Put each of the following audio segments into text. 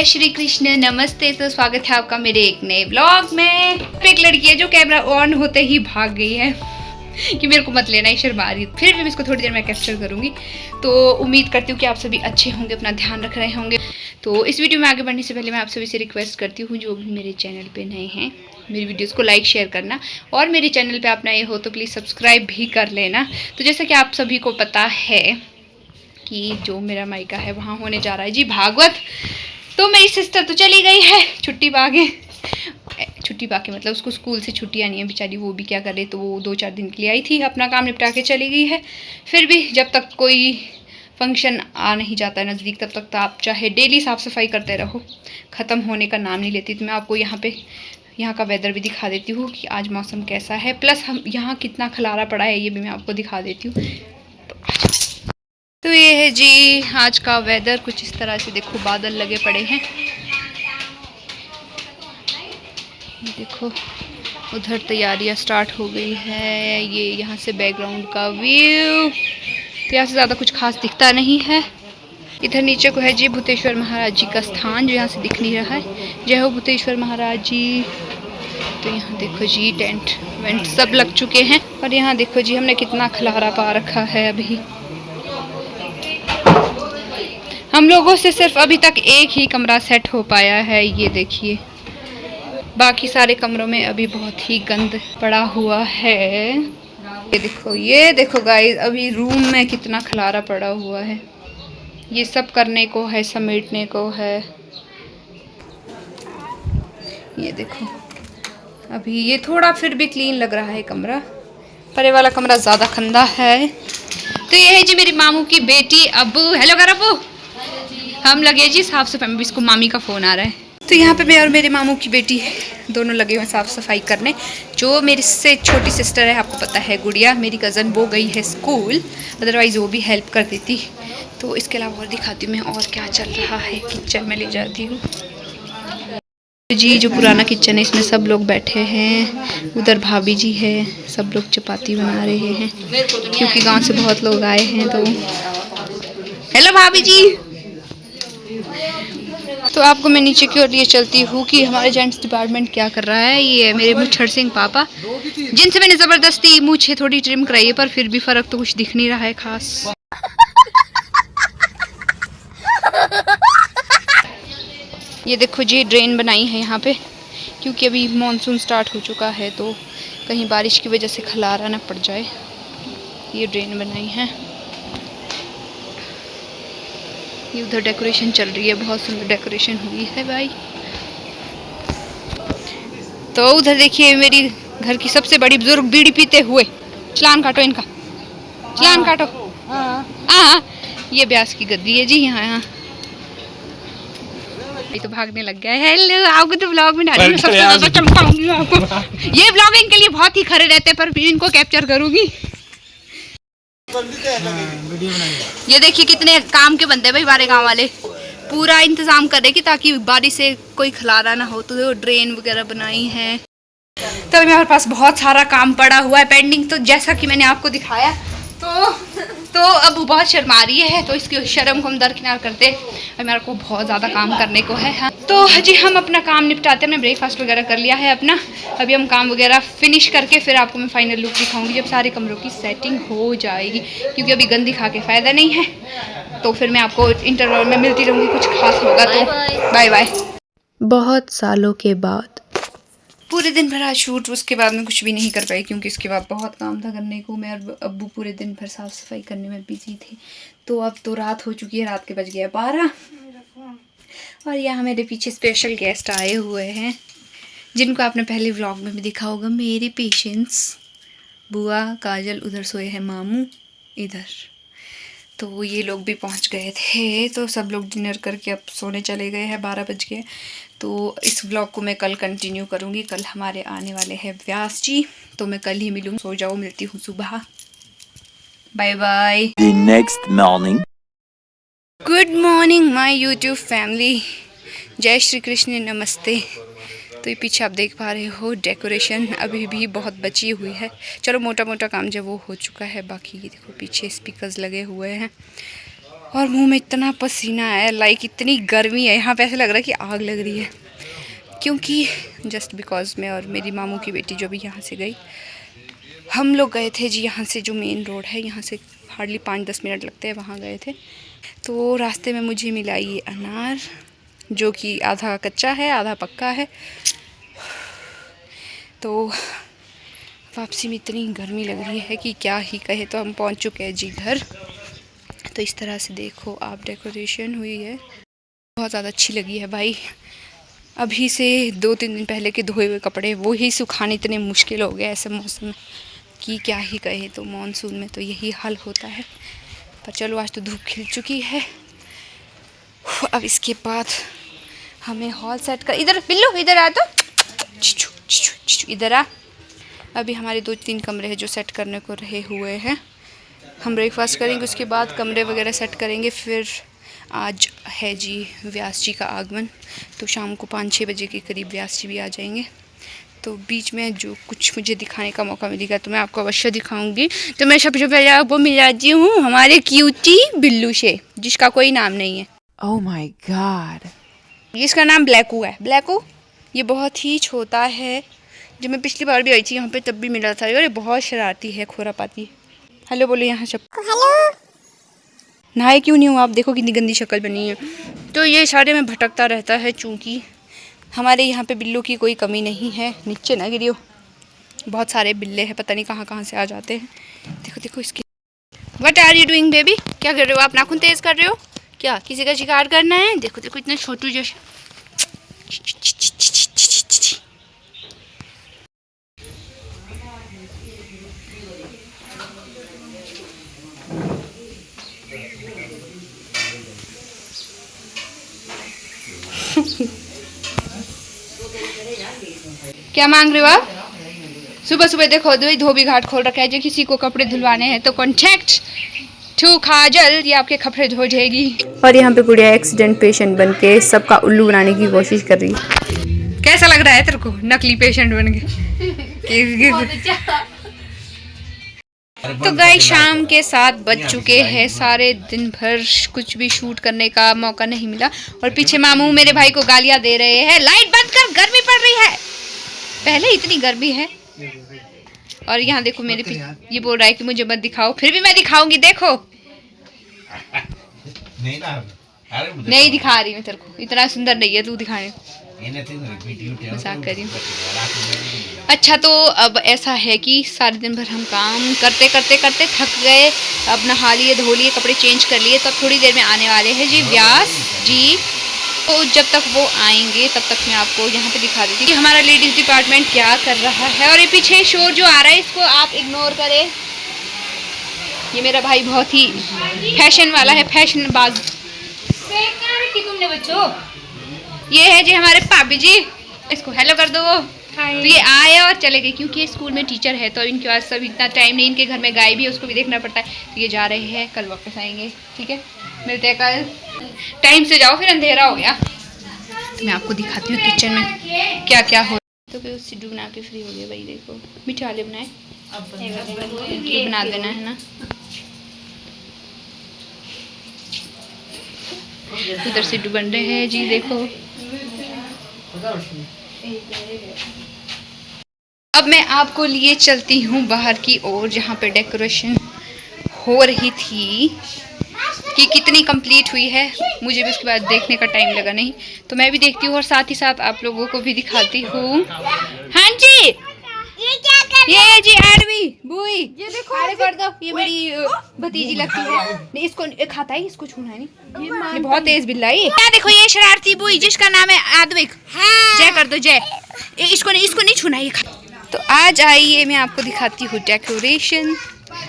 जय श्री कृष्ण, नमस्ते। तो स्वागत है आपका मेरे एक नए ब्लॉग में। एक लड़की है जो कैमरा ऑन होते ही भाग गई है कि मेरे को मत लेना, ही शर्मा रही। फिर भी मैं इसको थोड़ी देर में कैप्चर करूंगी। तो उम्मीद करती हूँ कि आप सभी अच्छे होंगे, अपना ध्यान रख रहे होंगे। तो इस वीडियो में आगे बढ़ने से पहले मैं आप सभी से रिक्वेस्ट करती हूँ, जो भी मेरे चैनल पे नए हैं, मेरी वीडियोस को लाइक शेयर करना, और मेरे चैनल पे आप नए हो तो प्लीज़ सब्सक्राइब भी कर लेना। तो जैसा कि आप सभी को पता है कि जो मेरा मायका है वहाँ होने जा रहा है जी भागवत। तो मेरी सिस्टर तो चली गई है छुट्टी पाके मतलब उसको स्कूल से छुट्टियाँ नहीं है बेचारी, वो भी क्या करे। तो वो 2-4 दिन के लिए आई थी, अपना काम निपटा के चली गई है। फिर भी जब तक कोई फंक्शन आ नहीं जाता है नज़दीक, तब तक तो आप चाहे डेली साफ़ सफाई करते रहो, ख़त्म होने का नाम नहीं लेती। तो मैं आपको यहाँ का वेदर भी दिखा देती हूँ कि आज मौसम कैसा है, प्लस हम यहाँ कितना खलारा पड़ा है ये भी मैं आपको दिखा देती हूँ। तो ये है जी आज का वेदर, कुछ इस तरह से। देखो बादल लगे पड़े हैं, देखो उधर तैयारियां स्टार्ट हो गई है। ये यहाँ से बैकग्राउंड का व्यू, तो यहाँ से ज़्यादा कुछ खास दिखता नहीं है। इधर नीचे को है जी भूतेश्वर महाराज जी का स्थान, जो यहाँ से दिख नहीं रहा है। जय हो भूतेश्वर महाराज जी। तो यहाँ देखो जी टेंट वेंट सब लग चुके हैं, और यहाँ देखो जी हमने कितना खलारा पा रखा है। अभी हम लोगों से सिर्फ अभी तक एक ही कमरा सेट हो पाया है, ये देखिए। बाकी सारे कमरों में अभी बहुत ही गंद पड़ा हुआ है। ये देखो गाइस, अभी रूम में कितना खलारा पड़ा हुआ है। ये सब करने को है, समेटने को है। ये देखो अभी ये थोड़ा फिर भी क्लीन लग रहा है कमरा, पर ये वाला कमरा ज़्यादा गंदा है। तो ये है जी मेरी मामू की बेटी अब्बू। हेलो कर अब्बू। हम लगे जी साफ सफाई में, इसको मामी का फ़ोन आ रहा है। तो यहाँ पे मैं और मेरे मामू की बेटी दोनों लगे हुए साफ़ सफाई करने। जो मेरी से छोटी सिस्टर है, आपको पता है गुड़िया मेरी कज़न, वो गई है स्कूल, अदरवाइज़ वो भी हेल्प कर देती। तो इसके अलावा और दिखाती हूँ मैं और क्या चल रहा है। किचन में ले जाती हूँ जी, जो पुराना किचन है इसमें सब लोग बैठे हैं। उधर भाभी जी है, सब लोग चपाती बना रहे हैं क्योंकि गाँव से बहुत लोग आए हैं। तो हेलो भाभी जी। तो आपको मैं नीचे की ओर लिए चलती हूँ कि हमारे जेंट्स डिपार्टमेंट क्या कर रहा है। ये है मेरे मुच्छर सिंह पापा, जिनसे मैंने ज़बरदस्ती मूछें थोड़ी ट्रिम कराई है, पर फिर भी फ़र्क तो कुछ दिख नहीं रहा है खास। ये देखो जी ड्रेन बनाई है यहाँ पे, क्योंकि अभी मॉनसून स्टार्ट हो चुका है, तो कहीं बारिश की वजह से खलारा ना पड़ जाए। ये ड्रेन बनाई है। ये उधर डेकोरेशन चल रही है, बहुत सुंदर डेकोरेशन हुई है भाई। तो उधर देखिए मेरी घर की सबसे बड़ी बुजुर्ग बीड़ी पीते हुए। चलान काटो इनका, चलान काटो। हाँ ये ब्यास की गद्दी है जी यहाँ। ये तो भागने लग गया है। हेलो, आपको तो ब्लॉग में डालूंगी, सबसे ज़्यादा चमकाऊंगी आपको। ये ब्लॉगिंग के लिए बहुत ही खरे रहते हैं, पर फिर इनको कैप्चर करूंगी। ये देखिए कितने काम के बंदे भाई, हमारे गांव वाले पूरा इंतजाम कर रहे कि ताकि बारिश से कोई खलारा ना हो। तो ड्रेन वगैरह बनाई है। तो अभी मेरे पास बहुत सारा काम पड़ा हुआ है पेंडिंग। तो जैसा कि मैंने आपको दिखाया, तो अब वो बहुत शर्मा रही है, तो इसकी शर्म को हम दरकिनार करते और मेरे को बहुत ज़्यादा काम करने को है। हाँ तो जी हम अपना काम निपटाते हैं। मैं ब्रेकफास्ट वगैरह कर लिया है अपना। अभी हम काम वगैरह फिनिश करके फिर आपको मैं फाइनल लुक दिखाऊंगी जब सारे कमरों की सेटिंग हो जाएगी, क्योंकि अभी गंदी खा के फ़ायदा नहीं है। तो फिर मैं आपको इंटरवल में मिलती रहूँगी, कुछ खास होगा तो बाय बाय। बहुत सालों के बाद पूरे दिन भर आज शूट, उसके बाद में कुछ भी नहीं कर पाई क्योंकि इसके बाद बहुत काम था करने को। मैं और अब्बू पूरे दिन भर साफ़ सफाई करने में बिजी थे। तो अब तो रात हो चुकी है, रात के बज गया 12। और यहाँ मेरे पीछे स्पेशल गेस्ट आए हुए हैं, जिनको आपने पहले व्लॉग में भी देखा होगा। मेरे पेशेंट्स, बुआ, काजल, उधर सोए हैं मामू इधर। तो ये लोग भी पहुंच गए थे, तो सब लोग डिनर करके अब सोने चले गए हैं, 12 बज गए। तो इस व्लॉग को मैं कल कंटिन्यू करूँगी। कल हमारे आने वाले हैं व्यास जी, तो मैं कल ही मिलूँ। सो जाओ, मिलती हूँ सुबह। Bye bye. Next morning. Good morning my YouTube family, जय श्री कृष्ण, नमस्ते। तो ये पीछे आप देख पा रहे हो डेकोरेशन अभी भी बहुत बची हुई है। चलो मोटा मोटा काम जब वो हो चुका है, बाकी ये देखो पीछे स्पीकर्स लगे हुए हैं। और मुंह में इतना पसीना है, लाइक इतनी गर्मी है यहाँ पे, ऐसे लग रहा है कि आग लग रही है। क्योंकि जस्ट बिकॉज मैं और मेरी मामू की बेटी जो भी यहाँ से गई, हम लोग गए थे जी यहाँ से, जो मेन रोड है यहाँ से हार्डली 5-10 मिनट लगते हैं, वहाँ गए थे। तो रास्ते में मुझे मिला ये अनार, जो कि आधा कच्चा है आधा पक्का है। तो वापसी में इतनी गर्मी लग रही है कि क्या ही कहे। तो हम पहुँच चुके हैं जी घर। तो इस तरह से देखो आप, डेकोरेशन हुई है, बहुत ज़्यादा अच्छी लगी है भाई। अभी से 2-3 दिन पहले के धोए हुए कपड़े वो ही सुखाने इतने मुश्किल हो गए ऐसे मौसम में कि क्या ही कहे। तो मॉनसून में तो यही हाल होता है। पर चलो आज तो धूप खिल चुकी है। अब इसके बाद हमें हॉल सेट कर, इधर बिल्लू इधर आ, तो इधर आ। अभी हमारे 2-3 कमरे हैं जो सेट करने को रहे हुए हैं। हम ब्रेकफास्ट करेंगे, उसके बाद कमरे वगैरह सेट करेंगे। फिर आज है जी व्यास जी का आगमन, तो शाम को 5-6 बजे के करीब व्यास जी भी आ जाएंगे। तो बीच में जो कुछ मुझे दिखाने का मौका मिलेगा तो मैं आपको अवश्य दिखाऊंगी। तो मैं सबसे पहले आपको मिलाती हूँ हमारे क्यूटी बिल्लू से, जिसका कोई नाम नहीं है। Oh my God. जिसका नाम ब्लैकू है। ब्लैकू ये बहुत ही छोटा है। जब मैं पिछली बार भी आई थी यहाँ पे तब भी मिला था। और ये बहुत शरारती है, खुरापाती। हेलो बोलो यहाँ सब। हेलो। नहाए क्यों नहीं हूँ आप, देखो कितनी गंदी शक्ल बनी है। तो ये सारे में भटकता रहता है, चूँकि हमारे यहाँ पे बिल्लों की कोई कमी नहीं है। नीचे ना गिरियो, बहुत सारे बिल्ले हैं, पता नहीं कहाँ कहाँ से आ जाते हैं। देखो देखो इसकी। What are you doing baby, क्या कर रहे हो आप? नाखून तेज कर रहे हो क्या? किसी का शिकार करना है? देखो देखो इतना छोटू जैसे। क्या मांग रहे हो आप? सुबह सुबह देखो धोबी घाट खोल रखा है। जो किसी को कपड़े धुलवाने हैं तो कॉन्टैक्ट टू काजल, ये आपके कपड़े धो जाएगी। और यहाँ पे गुड़िया एक्सीडेंट पेशेंट बन के सबका उल्लू बनाने की कोशिश कर रही है। कैसा लग रहा है तेरे को नकली पेशेंट बन के? तो गाइस शाम के 7 बज चुके हैं। सारे दिन भर कुछ भी शूट करने का मौका नहीं मिला। और पीछे मामू मेरे भाई को गालियां दे रहे हैं, लाइट बंद कर, गर्मी पड़ रही है। पहले इतनी गर्मी है। और यहाँ देखो मेरे ये बोल रहा है कि मुझे मत दिखाओ, फिर भी मैं दिखाऊंगी। देखो नहीं दिखा रही मैं तेरे को, इतना सुंदर नहीं है तू दिखाने, मजाक कर रही हूँ। अच्छा तो अब ऐसा है कि सारे दिन भर हम काम करते करते करते थक गए। अब नहा लिए, धो लिए, कपड़े चेंज कर लिए। तब थोड़ी देर में आने वाले हैं जी व्यास जी। तो जब तक वो आएंगे तब तक मैं आपको यहाँ पे दिखा देती हूँ कि हमारा लेडीज़ डिपार्टमेंट क्या कर रहा है। और ये पीछे शोर जो आ रहा है इसको आप इग्नोर करें। ये मेरा भाई बहुत ही फैशन वाला है, फैशन बाज। तुमने बच्चों, ये है जी हमारे पापी जी, इसको हेलो कर दो। तो ये आए और चले गए क्योंकि ये स्कूल में टीचर है तो इनके पास सब इतना टाइम नहीं। इनके घर में गाय भी है, उसको भी देखना पड़ता है। तो ये जा रहे हैं, कल वापस आएंगे। ठीक है, मिलते हैं कल। टाइम से जाओ, फिर अंधेरा हो गया। तो मैं आपको दिखाती हूँ किचन में क्या क्या हो। तो फिर सिड्डू बना के फ्री हो गए भाई। देखो मिठाले बनाए, बना देना है ना। उधर सिड्डू बन रहे हैं जी, देखो। अब मैं आपको लिए चलती हूँ बाहर की ओर, जहाँ पे डेकोरेशन हो रही थी कि कितनी कंप्लीट हुई है। मुझे भी उसके बाद देखने का टाइम लगा नहीं, तो मैं भी देखती हूँ और साथ ही साथ आप लोगों को भी दिखाती हूँ। हाँ जी, ये क्या कर रहे हैं? ये जी आरवी बुई, ये देखो अरे कर दो। ये मेरी भतीजी लगती है। नहीं इसको खाता है, इसको छूना नहीं। ये बहुत तेज बिल्ला है। क्या देखो ये शरारती बुई जिसका नाम है आद्विक। जय कर दो जय। इसको नहीं छूना ये। तो आज आइए मैं आपको दिखाती हूँ डेकोरेशन।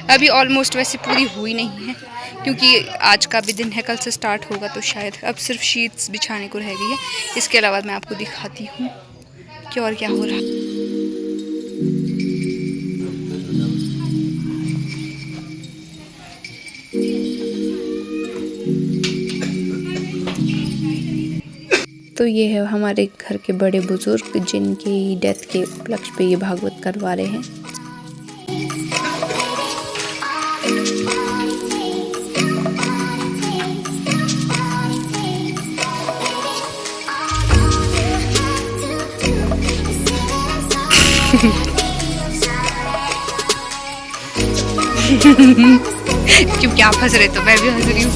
अभी ऑलमोस्ट वैसे पूरी हुई नहीं है क्योंकि आज का भी दिन है, कल से स्टार्ट होगा। तो शायद अब सिर्फ शीट्स बिछाने को रह गई है। इसके अलावा मैं आपको दिखाती हूँ कि और क्या हो रहा है। तो ये है हमारे घर के बड़े बुजुर्ग जिनकी डेथ के उपलक्ष्य पे ये भागवत करवा रहे हैं। क्योंकि आप हंस रहे तो मैं भी हंस रही हूँ।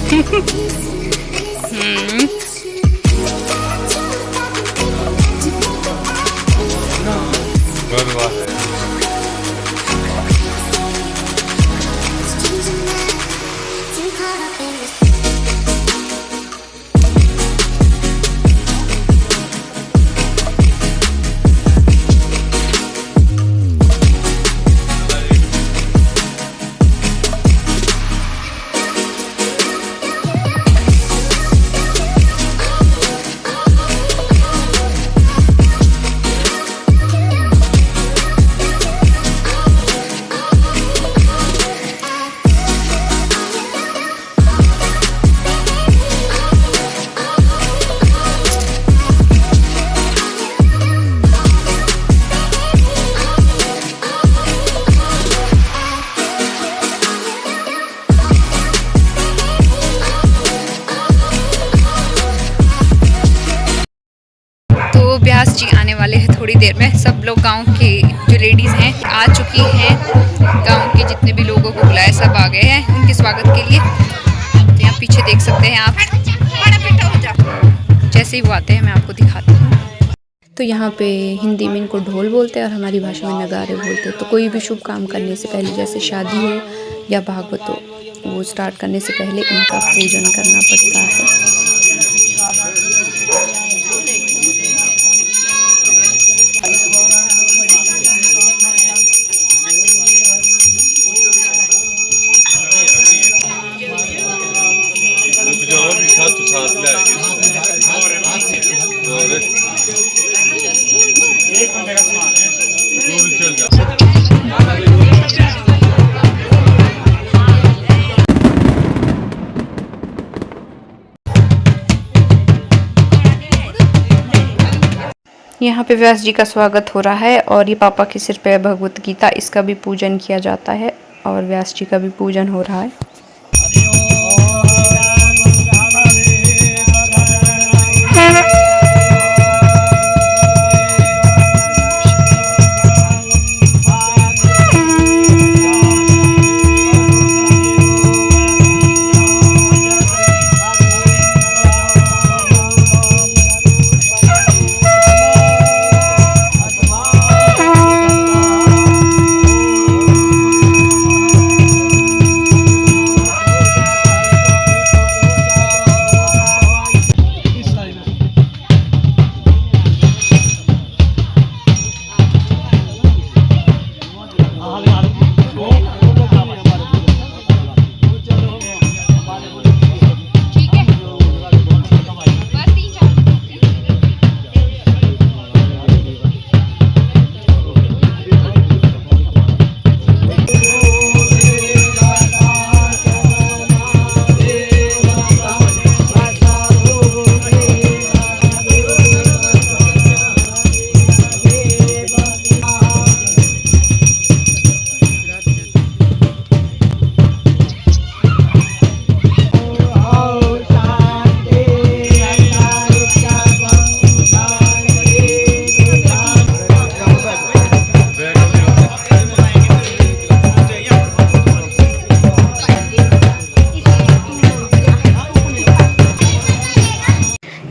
व्यास जी आने वाले हैं थोड़ी देर में। सब लोग गांव के जो लेडीज़ हैं आ चुकी हैं। गांव के जितने भी लोगों को बुलाया सब आ गए हैं उनके स्वागत के लिए। तो यहाँ पीछे देख सकते हैं आप। जैसे ही वो आते हैं मैं आपको दिखाती हूँ। तो यहाँ पे हिंदी में इनको ढोल बोलते हैं और हमारी भाषा में नगारे बोलते हैं। तो कोई भी शुभ काम करने से पहले, जैसे शादी हो या भागवत हो, वो स्टार्ट करने से पहले इनका पूजन करना पड़ता है। यहाँ पे व्यास जी का स्वागत हो रहा है और ये पापा के सिर पे भगवत गीता, इसका भी पूजन किया जाता है और व्यास जी का भी पूजन हो रहा है।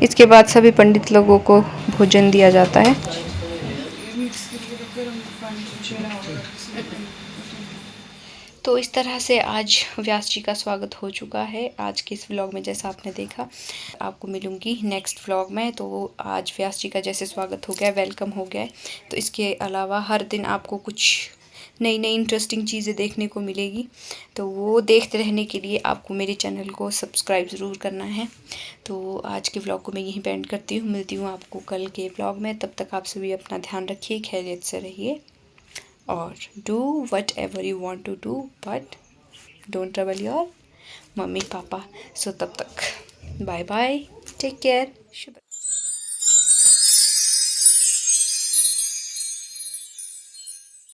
इसके बाद सभी पंडित लोगों को भोजन दिया जाता है। तो इस तरह से आज व्यास जी का स्वागत हो चुका है। आज के इस व्लॉग में जैसा आपने देखा, आपको मिलूंगी नेक्स्ट व्लॉग में। तो आज व्यास जी का जैसे स्वागत हो गया, वेलकम हो गया है, तो इसके अलावा हर दिन आपको कुछ नई नई इंटरेस्टिंग चीज़ें देखने को मिलेगी। तो वो देखते रहने के लिए आपको मेरे चैनल को सब्सक्राइब ज़रूर करना है। तो आज के व्लॉग को मैं यहीं पे एंड करती हूँ। मिलती हूँ आपको कल के व्लॉग में। तब तक आप सभी अपना ध्यान रखिए, खैरियत से रहिए और do whatever you want to do, but don't trouble your mummy papa. So तब तक बाय बाय, टेक केयर।